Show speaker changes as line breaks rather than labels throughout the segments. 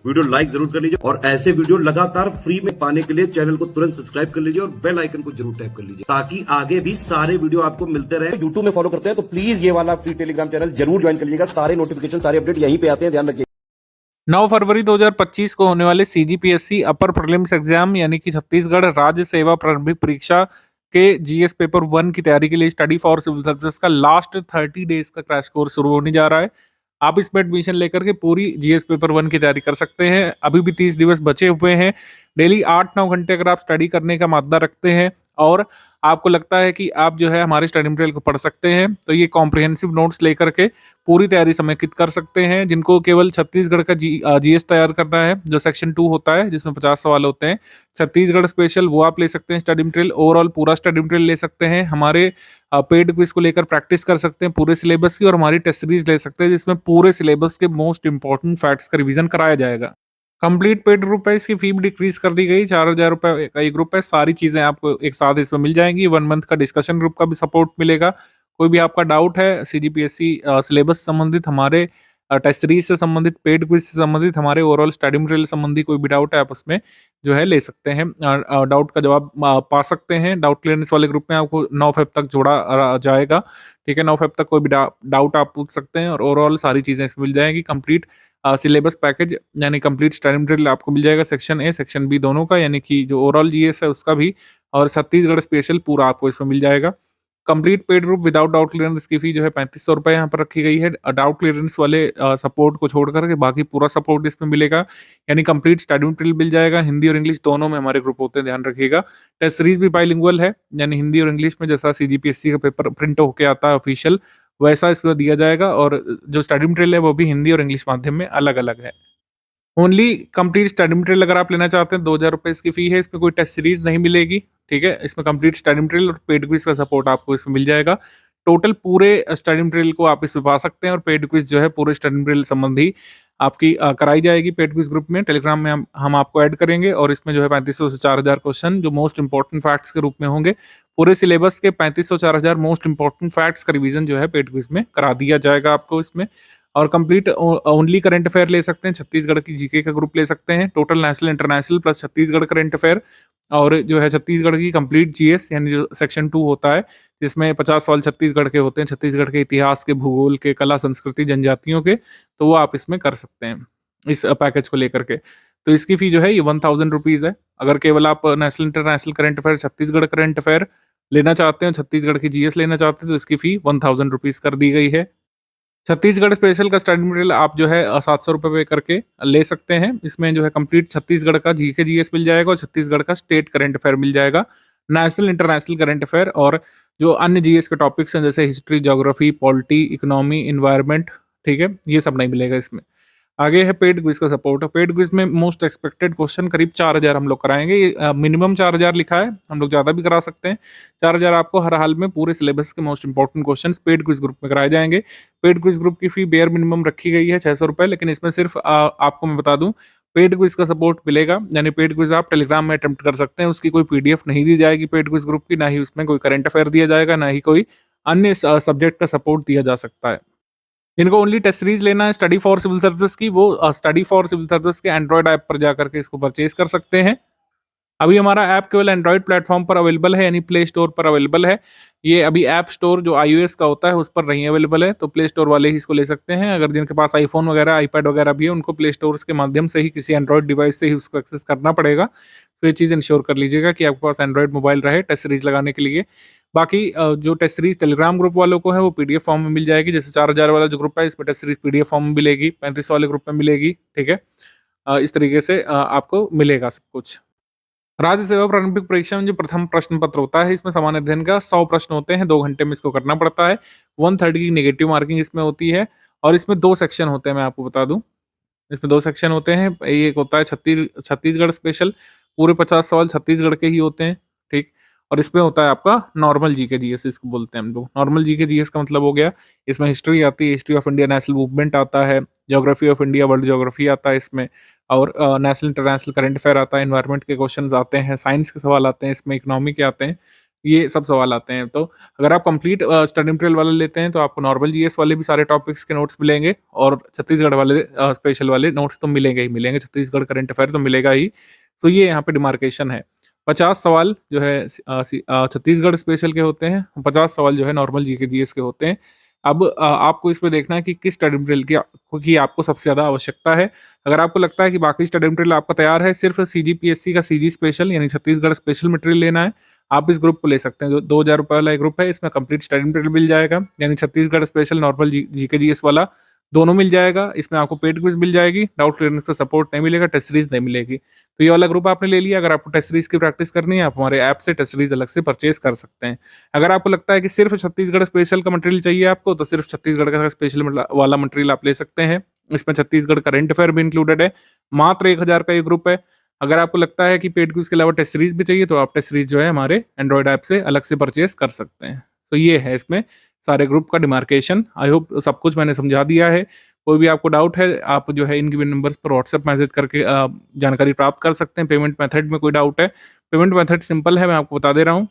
Video like जरूर कर लीजिए और ऐसे वीडियो लगातार फ्री में पाने के लिए चैनल को तुरंत सब्सक्राइब कर लीजिए और बेल आइकन को जरूर टैप कर लीजिए ताकि आगे भी सारे वीडियो आपको मिलते रहे। यूट्यूब में फॉलो करते हैं तो प्लीज ये वाला फ्री टेलीग्राम चैनल जरूर ज्वाइन कर लीजिएगा। सारे नोटिफिकेशन सारे अपडेट यहीं पे आते हैं, ध्यान रखिए।
9 फरवरी 2025 को होने वाले सीजीपीएससी अपर प्रीलिम्स एग्जाम यानी कि छत्तीसगढ़ राज्य सेवा प्रारंभिक परीक्षा के जीएस पेपर 1 की तैयारी के लिए स्टडी फॉर सिविल सर्विसेज का लास्ट 30 डेज का क्रैश कोर्स शुरू होने जा रहा है। आप इसमें एडमिशन लेकर के पूरी जीएस पेपर 1 की तैयारी कर सकते हैं। अभी भी 30 दिवस बचे हुए हैं। डेली 8-9 घंटे अगर आप स्टडी करने का मादा रखते हैं और आपको लगता है कि आप जो है हमारे स्टडी मटेरियल को पढ़ सकते हैं, तो ये कॉम्प्रिहेंसिव नोट्स लेकर के पूरी तैयारी समेकित कर सकते हैं। जिनको केवल छत्तीसगढ़ का जीएस तैयार करना है, जो सेक्शन 2 होता है जिसमें 50 सवाल होते हैं, छत्तीसगढ़ स्पेशल वो आप ले सकते हैं स्टडी मटेरियल। ओवरऑल पूरा स्टडी मटेरियल ले सकते हैं। हमारे पेड क्विज को लेकर प्रैक्टिस कर सकते हैं पूरे सिलेबस की, और हमारी टेस्ट सीरीज ले सकते हैं जिसमें पूरे सिलेबस के मोस्ट इंपॉर्टेंट फैक्ट्स का रिवीजन कराया जाएगा। कंप्लीट पेड ग्रुप है, इसकी फी भी डिक्रीज कर दी गई। 4,000 रुपए का एक ग्रुप है। सारी चीजें आपको एक साथ इसमें मिल जाएंगी। 1 मंथ का डिस्कशन ग्रुप का भी सपोर्ट मिलेगा। कोई भी आपका डाउट है सीजीपीएससी सिलेबस संबंधित, हमारे टेस्ट सीरीज से संबंधित, पेड क्विज से संबंधित, हमारे ओवरऑल स्टडी मटेरियल संबंधी कोई भी डाउट है आप उसमें जो है ले सकते हैं। डाउट का जवाब पा सकते हैं। डाउट क्लियरेंस वाले ग्रुप में आपको 9 फेब तक जोड़ा जाएगा। ठीक है, 9 फेब तक कोई भी डाउट आप पूछ सकते हैं और ओवरऑल सारी चीजें इसमें मिल जाएंगी। कंप्लीट सिलेबस पैकेज यानी कंप्लीट स्टडी मटेरियल आपको मिल जाएगा, सेक्शन ए सेक्शन बी दोनों का, यानी कि जो ओवरऑल जीएस है उसका भी, और छत्तीसगढ़ स्पेशल पूरा आपको इसमें मिल जाएगा। Complete paid group without doubt clearance की फी जो है 3500 रुपए यहाँ पर रखी गई है। डाउट क्लियरेंस वाले सपोर्ट को छोड़ करके बाकी पूरा सपोर्ट इसमें मिलेगा, यानी कंप्लीट स्टडी मटेरियल मिल जाएगा। हिंदी और इंग्लिश दोनों में हमारे ग्रुप होते हैं, ध्यान रखिएगा। टेस्ट सीरीज भी बाइलिंगुअल है, यानी हिंदी और इंग्लिश में जैसा सीजीपीएससी का पेपर प्रिंट होके आता है ऑफिशियल, वैसा इसमें दिया जाएगा। और जो स्टडी मटेरियल है वो भी हिंदी और इंग्लिश माध्यम में अलग अलग है। ओनली कंप्लीट स्टडी मटेरियल अगर आप लेना चाहते हैं 2,000 रुपए इसकी फी है। इसमें कोई टेस्ट सीरीज नहीं मिलेगी। ठीक है, इसमें कंप्लीट स्टडी मटेरियल और पेड क्विज का सपोर्ट आपको इसमें मिल जाएगा। टोटल पूरे स्टडी मटेरियल को आप इसमें पा सकते हैं, और पेड क्विज जो है पूरे स्टडी मटेरियल संबंधी आपकी कराई जाएगी पेड क्विज ग्रुप में। टेलीग्राम में हम आपको ऐड करेंगे, और इसमें जो है 3500 से 4,000 क्वेश्चन जो मोस्ट इंपॉर्टेंट फैक्ट्स के रूप में होंगे। पूरे सिलेबस के 3500 4,000 मोस्ट इंपॉर्टेंट फैक्ट्स का रिवीजन जो है पेड क्विज में करा दिया जाएगा आपको इसमें। और कंप्लीट ओनली करंट अफेयर ले सकते हैं, छत्तीसगढ़ की जीके का ग्रुप ले सकते हैं, total national international plus Chhattisgarh current affair, और जो है छत्तीसगढ़ की कंप्लीट जीएस यानी जो सेक्शन 2 होता है जिसमें 50 सवाल छत्तीसगढ़ के होते हैं, छत्तीसगढ़ के इतिहास के, भूगोल के, कला संस्कृति, जनजातियों के, तो वो आप इसमें कर सकते हैं इस पैकेज को लेकर के। तो इसकी फी जो है ये 1,000 रुपीज है। अगर केवल आप national international current affair, Chhattisgarh current affair लेना चाहते हैं, छत्तीसगढ़ की जीएस लेना चाहते हैं, तो इसकी फी 1,000 रुपीज कर दी गई है। छत्तीसगढ़ स्पेशल का स्टडी मटेरियल आप जो है 700 रुपये पे करके ले सकते हैं। इसमें जो है कंप्लीट छत्तीसगढ़ का जीके जीएस मिल जाएगा और छत्तीसगढ़ का स्टेट करंट अफेयर मिल जाएगा, नेशनल इंटरनेशनल करंट अफेयर, और जो अन्य जीएस के टॉपिक्स हैं जैसे history, geography, polity, economy, environment, ठीक है, ये सब नहीं मिलेगा इसमें। आगे है पेड क्विज का सपोर्ट। पेड क्विज में मोस्ट एक्सपेक्टेड क्वेश्चन करीब 4,000 हम लोग कराएंगे। ये मिनिमम 4,000 लिखा है, हम लोग ज़्यादा भी करा सकते हैं। 4,000 आपको हर हाल में पूरे सिलेबस के most important questions paid quiz group में कराए जाएंगे। पेड क्विज ग्रुप की फी बेयर मिनिमम रखी गई है 600 रुपये, लेकिन इसमें सिर्फ आपको मैं बता दूं पेड क्विज का सपोर्ट मिलेगा, यानी पेड क्विज आप टेलीग्राम में अटेम्प्ट कर सकते हैं। उसकी कोई पीडीएफ नहीं दी जाएगी पेड क्विज ग्रुप की, ना ही उसमें कोई करंट अफेयर दिया जाएगा, ना ही कोई अन्य सब्जेक्ट का सपोर्ट दिया जा सकता है। जिनको ओनली टेस्ट सीरीज लेना है स्टडी फॉर सिविल सर्विसेज की, वो स्टडी फॉर सिविल सर्विसेज के एंड्रॉइड ऐप पर जाकर के इसको परचेज कर सकते हैं। अभी हमारा ऐप केवल एंड्रॉइड प्लेटफॉर्म पर अवेलेबल है, यानी प्ले स्टोर पर अवेलेबल है। ये अभी ऐप स्टोर जो iOS का होता है उस पर नहीं अवेलेबल है, तो प्ले स्टोर वाले ही इसको ले सकते हैं। अगर जिनके पास आईफोन वगैरह, आईपैड वगैरह भी है, उनको प्ले स्टोर के माध्यम से ही किसी एंड्रॉइड डिवाइस से ही उसको एक्सेस करना पड़ेगा। तो ये चीज़ इंश्योर कर लीजिएगा कि आपके पास एंड्रॉइड मोबाइल रहे टेस्ट सीरीज लगाने के लिए। बाकी जो टेस्ट सीरीज टेलीग्राम ग्रुप वालों को है वो पीडीएफ फॉर्म में मिल जाएगी। जैसे 4,000 वाला जो ग्रुप है इसमें टेस्ट सीरीज पीडीएफ फॉर्म में मिलेगी, 35 वाले ग्रुप में मिलेगी। ठीक है, इस तरीके से आपको मिलेगा सब कुछ। राज्य सेवा प्रारंभिक परीक्षा में जो प्रथम प्रश्न पत्र होता है इसमें सामान्य अध्ययन का 100 प्रश्न होते हैं, 2 घंटे में इसको करना पड़ता है। 1/3 की नेगेटिव मार्किंग इसमें होती है, और इसमें 2 सेक्शन होते हैं, मैं आपको बता दूं। इसमें 2 सेक्शन होते हैं। एक होता है छत्तीसगढ़ स्पेशल, पूरे 50 सवाल छत्तीसगढ़ के ही होते हैं। ठीक, और इसमें होता है आपका नॉर्मल जीके जीएस, इसको बोलते हैं हम लोग। नॉर्मल जीके जीएस का मतलब हो गया इसमें हिस्ट्री आती है, history of India, national movement आता है, geography of India, world geography आता है इसमें, और नेशनल इंटरनेशनल करंट अफेयर आता है, इन्वायरमेंट के क्वेश्चंस आते हैं, साइंस के सवाल आते हैं इसमें, इकोनॉमी के आते हैं। ये सब सवाल आते हैं। तो अगर आप कंप्लीट स्टडी मटेरियल वाला लेते हैं तो आपको नॉर्मल जीएस वाले भी सारे टॉपिक्स के नोट्स मिलेंगे और छत्तीसगढ़ वाले स्पेशल वाले नोट्स तो मिलेंगे ही मिलेंगे, छत्तीसगढ़ करंट अफेयर तो मिलेगा ही। तो ये यहाँ पे डिमार्केशन है। 50 सवाल जो है छत्तीसगढ़ स्पेशल के होते हैं, 50 सवाल जो है नॉर्मल जीके जीएस के होते हैं। अब आपको इसमें देखना है कि किस स्टडी मटेरियल की आपको सबसे ज़्यादा आवश्यकता है। अगर आपको लगता है कि बाकी स्टडी मटेरियल आपका तैयार है, सिर्फ सीजीपीएससी का सीजी स्पेशल यानी छत्तीसगढ़ स्पेशल मटेरियल लेना है, आप इस ग्रुप को ले सकते हैं। जो 2000 रुपये वाला एक ग्रुप है, इसमें कंप्लीट स्टडी मटेरियल मिल जाएगा, यानी Chhattisgarh special, normal GK GS वाला दोनों मिल जाएगा। इसमें आपको पेड क्विज मिल जाएगी, डाउट क्लियरेंस का सपोर्ट नहीं मिलेगा, टेस्ट सीरीज नहीं मिलेगी। तो ये वाला ग्रुप आपने ले लिया। अगर आपको टेस्ट सीरीज की प्रैक्टिस करनी है, आप हमारे ऐप से टेस्ट सीरीज अलग से परचेज कर सकते हैं। अगर आपको लगता है कि सिर्फ छत्तीसगढ़ स्पेशल का मटेरियल चाहिए आपको, तो सिर्फ छत्तीसगढ़ का स्पेशल वाला मटेरियल आप ले सकते हैं। इसमें छत्तीसगढ़ करंट अफेयर भी इंक्लूडेड है। मात्र 1000 का ये ग्रुप है। अगर आपको लगता है कि पेड क्विज के अलावा टेस्ट सीरीज भी चाहिए, तो आप टेस्ट सीरीज जो है हमारे एंड्रॉइड ऐप से अलग से परचेज कर सकते हैं। तो ये है इसमें सारे ग्रुप का डिमार्केशन। आई होप सब कुछ मैंने समझा दिया है। कोई भी आपको डाउट है, आप जो है इन गिवन नंबर्स पर व्हाट्सएप मैसेज करके जानकारी प्राप्त कर सकते हैं। पेमेंट मेथड में कोई डाउट है, पेमेंट मेथड सिंपल है, मैं आपको बता दे रहा हूँ।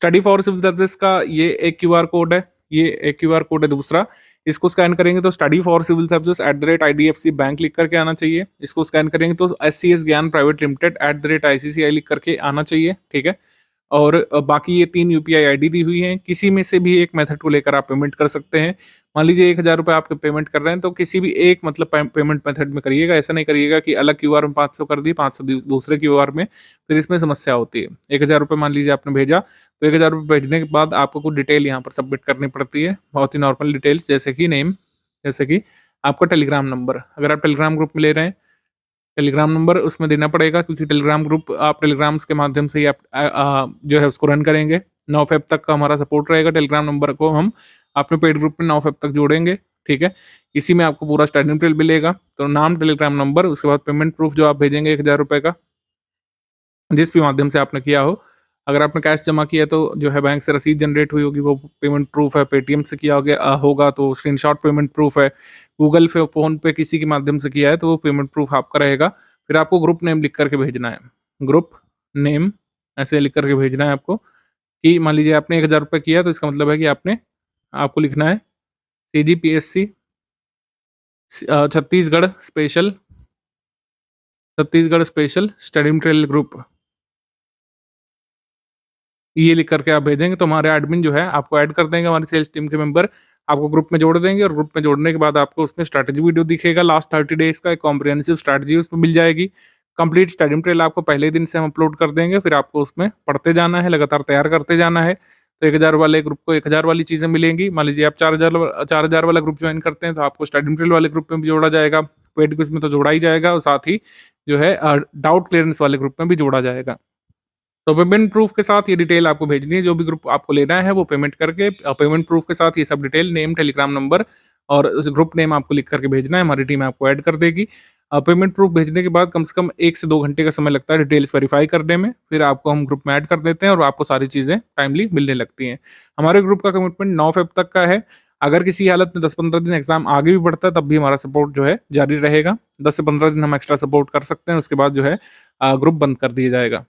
स्टडी फॉर सिविल सर्विस का ये एक क्यूआर कोड है, ये एक क्यूआर कोड है। दूसरा, इसको स्कैन करेंगे तो study for civil service @IDFC bank लिख करके आना चाहिए। इसको स्कैन करेंगे तो SCS ज्ञान प्राइवेट लिमिटेड @ICCI लिख करके आना चाहिए, ठीक है। और बाकी ये 3 यूपीआई आईडी दी हुई हैं, किसी में से भी एक मेथड को लेकर आप पेमेंट कर सकते हैं। मान लीजिए 1000 रुपये आप पेमेंट कर रहे हैं, तो किसी भी एक मतलब पेमेंट मेथड में करिएगा। ऐसा नहीं करिएगा कि अलग क्यूआर में 500 कर दी, 500 दूसरे क्यूआर में, फिर इसमें समस्या होती है। 1000 रुपये मान लीजिए आपने भेजा, तो 1000 रुपये भेजने के बाद आपको कुछ डिटेल यहाँ पर सबमिट करनी पड़ती है, बहुत ही नॉर्मल डिटेल्स, जैसे कि नेम, जैसे कि आपका टेलीग्राम नंबर। अगर आप टेलीग्राम ग्रुप में ले रहे हैं, टेलीग्राम नंबर उसमें देना पड़ेगा, क्योंकि टेलीग्राम ग्रुप आप टेलीग्राम्स के माध्यम से ही आप जो है उसको रन करेंगे। 9 फेब तक का हमारा सपोर्ट रहेगा। टेलीग्राम नंबर को हम अपने पेड ग्रुप में 9 फेब तक जोड़ेंगे, ठीक है। इसी में आपको पूरा स्टडी मटेरियल मिलेगा। तो नाम, टेलीग्राम नंबर, उसके बाद पेमेंट प्रूफ जो आप भेजेंगे 1000 रुपये का, जिस भी माध्यम से आपने किया हो। अगर आपने कैश जमा किया तो जो है बैंक से रसीद जनरेट हुई होगी, वो पेमेंट प्रूफ है। पेटीएम से किया होगा तो स्क्रीनशॉट पेमेंट प्रूफ है। गूगल पे, फोन पे किसी के माध्यम से किया है तो वो पेमेंट प्रूफ आपका रहेगा। फिर आपको ग्रुप नेम लिख करके भेजना है, ग्रुप नेम ऐसे लिख करके भेजना है आपको। कि मान लीजिए आपने 1000 रुपये किया, तो इसका मतलब है कि आपको लिखना है CGPSC Chhattisgarh special study material group, ये लिख करके आप भेजेंगे तो हमारे एडमिन जो है आपको ऐड कर देंगे, हमारी सेल्स टीम के मेंबर आपको ग्रुप में जोड़ देंगे। और ग्रुप में जोड़ने के बाद आपको उसमें स्ट्रैटेजी वीडियो दिखेगा, लास्ट 30 डेज का एक कॉम्प्रिहेंसिव स्ट्रैटेजी उसमें मिल जाएगी। कंप्लीट स्टडी मटेरियल आपको पहले दिन से हम अपलोड कर देंगे, फिर आपको उसमें पढ़ते जाना है, लगातार तैयार करते जाना है। तो 1000 वाले ग्रुप को 1000 वाली चीज़ें मिलेंगी। मान लीजिए आप 4000 वाला ग्रुप ज्वाइन करते हैं, तो आपको स्टडी मटेरियल वाले ग्रुप में भी जोड़ा जाएगा, पेड क्विज में तो जोड़ा ही जाएगा, और साथ ही जो है डाउट क्लियरेंस वाले ग्रुप में भी जोड़ा जाएगा। तो पेमेंट प्रूफ के साथ ये डिटेल आपको भेजनी है। जो भी ग्रुप आपको लेना है वो पेमेंट करके, पेमेंट प्रूफ के साथ ये सब डिटेल, नेम, टेलीग्राम नंबर और उस ग्रुप नेम आपको लिख करके भेजना है। हमारी टीम आपको ऐड कर देगी। पेमेंट प्रूफ भेजने के बाद कम से कम 1 से 2 घंटे का समय लगता है डिटेल्स वेरीफाई करने में। फिर आपको हम ग्रुप में ऐड कर देते हैं और आपको सारी चीज़ें टाइमली मिलने लगती हैं। हमारे ग्रुप का कमिटमेंट 9 फेब तक का है। अगर किसी हालत में 10-15 दिन एग्जाम आगे भी बढ़ता है, तब भी हमारा सपोर्ट जो है जारी रहेगा। 10 से 15 दिन हम एक्स्ट्रा सपोर्ट कर सकते हैं, उसके बाद जो है ग्रुप बंद कर दिया जाएगा।